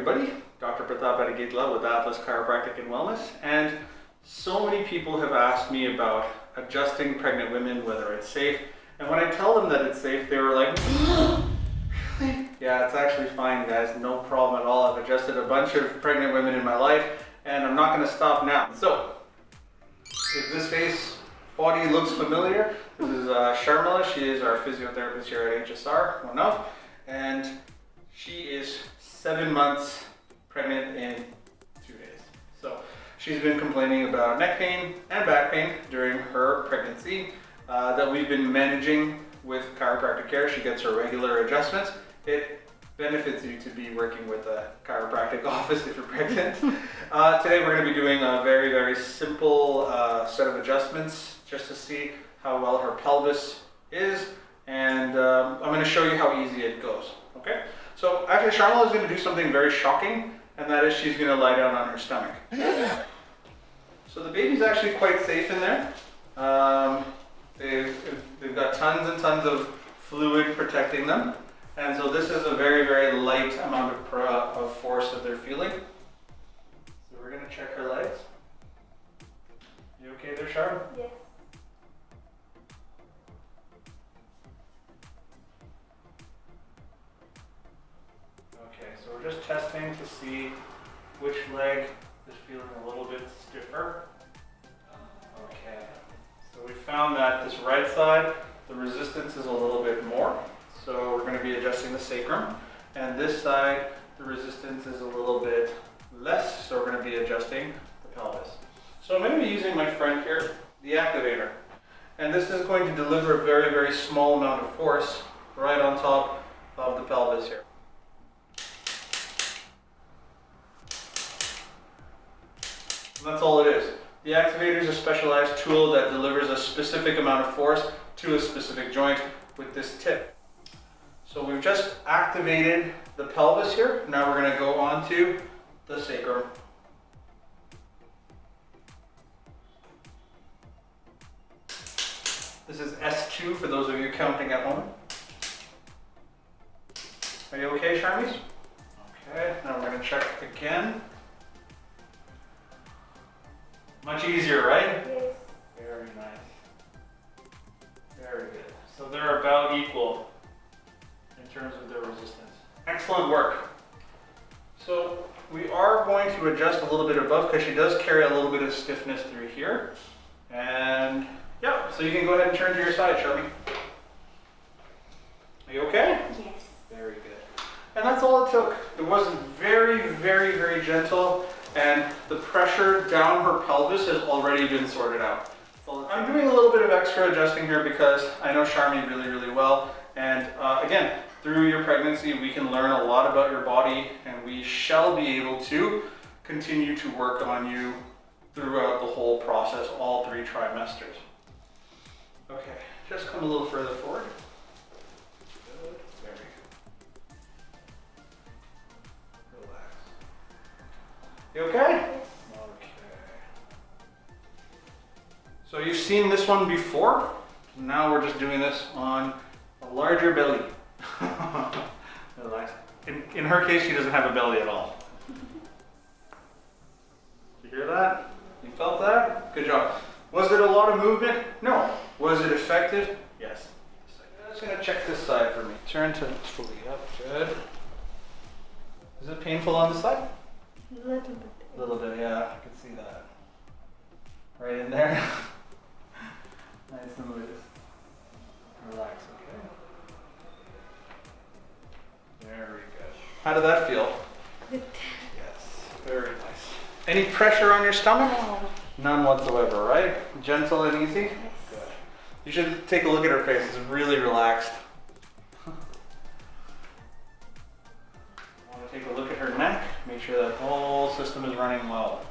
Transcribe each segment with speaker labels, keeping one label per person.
Speaker 1: everybody. Dr. Pratap Adagitla with Atlas Chiropractic and Wellness. And so many people have asked me about adjusting pregnant women, whether it's safe. And when I tell them that it's safe, they were like, really? Yeah, it's actually fine, guys. No problem at all. I've adjusted a bunch of pregnant women in my life, and I'm not going to stop now. So, if this face body looks familiar, this is Sharmila. She is our physiotherapist here at HSR, one of, and she is 7 months pregnant in 2 days. So she's been complaining about neck pain and back pain during her pregnancy that we've been managing with chiropractic care. She gets her regular adjustments. It benefits you to be working with a chiropractic office if you're pregnant. Today we're going to be doing a very, very simple set of adjustments just to see how well her pelvis is, and I'm going to show you how easy it goes. Okay? So actually Sharmila is going to do something very shocking, and that is she's going to lie down on her stomach. So the baby's actually quite safe in there. They've got tons and tons of fluid protecting them. And so this is a very, very light amount of force that they're feeling. So we're going to check her legs. You okay there, Sharm?
Speaker 2: Yes.
Speaker 1: Okay, so we're just testing to see which leg is feeling a little bit stiffer. Okay, so we found that this right side, the resistance is a little bit more. So we're going to be adjusting the sacrum. And this side, the resistance is a little bit less, so we're going to be adjusting the pelvis. So I'm going to be using my friend here, the activator. And this is going to deliver a very, very small amount of force right on top of the pelvis here. And that's all it is. The activator is a specialized tool that delivers a specific amount of force to a specific joint with this tip. So we've just activated the pelvis here. Now we're going to go on to the sacrum. This is S2 for those of you counting at home. Are you okay, Sharmies? Okay, now we're going to check again. Much easier, right?
Speaker 2: Yes.
Speaker 1: Very nice. Very good. So they're about equal in terms of their resistance. Excellent work. So we are going to adjust a little bit above because she does carry a little bit of stiffness through here. And yeah, so you can go ahead and turn to your side, Sharmy. Are you okay?
Speaker 2: Yes.
Speaker 1: Very good. And that's all it took. It was very, very, very gentle, and the pressure down her pelvis has already been sorted out. So I'm doing a little bit of extra adjusting here because I know Sharmy really, really well. And again, through your pregnancy, we can learn a lot about your body, and we shall be able to continue to work on you throughout the whole process, all 3 trimesters. Okay, just come a little further forward. Good, very good. Relax. You okay?
Speaker 2: Yes.
Speaker 1: Okay. So you've seen this one before. Now we're just doing this on a larger belly. Relax. In her case, she doesn't have a belly at all. Did you hear that? You felt that? Good job. Was it a lot of movement? No. Was it effective? Yes. I'm just going to check this side for me. Turn to fully up. Good. Is it painful on this side?
Speaker 2: A little bit.
Speaker 1: A little bit, yeah. I can see that. Right in there. Nice and loose. Relax, okay? Very good. How did that feel?
Speaker 2: Good.
Speaker 1: Yes, very nice. Any pressure on your stomach?
Speaker 2: No.
Speaker 1: None whatsoever, right? Gentle and easy?
Speaker 2: Yes.
Speaker 1: Good. You should take a look at her face. It's really relaxed. Want to take a look at her neck. Make sure that whole system is running well.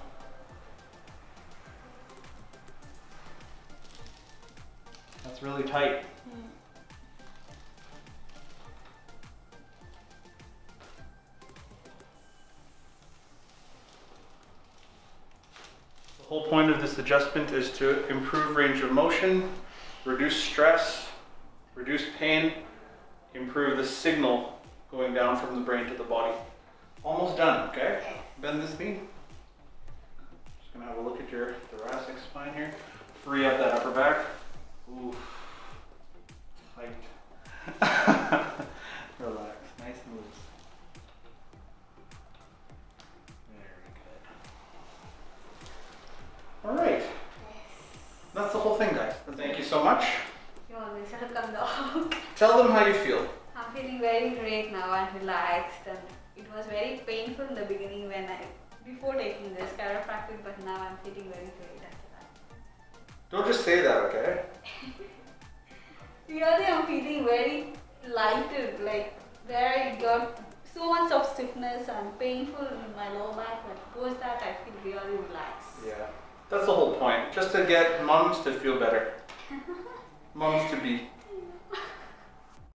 Speaker 1: That's really tight. The whole point of this adjustment is to improve range of motion, reduce stress, reduce pain, improve the signal going down from the brain to the body. Almost almost done, okay?
Speaker 2: Okay.
Speaker 1: Bend this knee. Just gonna have a look at your thoracic spine here. Free up that upper back. Ooh, tight. Relax, nice and loose. Very good. All right,
Speaker 2: Yes.
Speaker 1: that's the whole thing, guys. Thank you so much.
Speaker 2: You always welcome, dog.
Speaker 1: Tell them how you feel.
Speaker 2: I'm feeling very great now and relaxed, and it was very painful in the beginning before taking this chiropractic, but now I'm feeling very great after that.
Speaker 1: Don't just say that, okay?
Speaker 2: Really, I'm feeling very lighted, like where I got so much of stiffness and painful in my lower back, but post that I feel really relaxed.
Speaker 1: Yeah, that's the whole point. Just to get moms to feel better. Moms to be.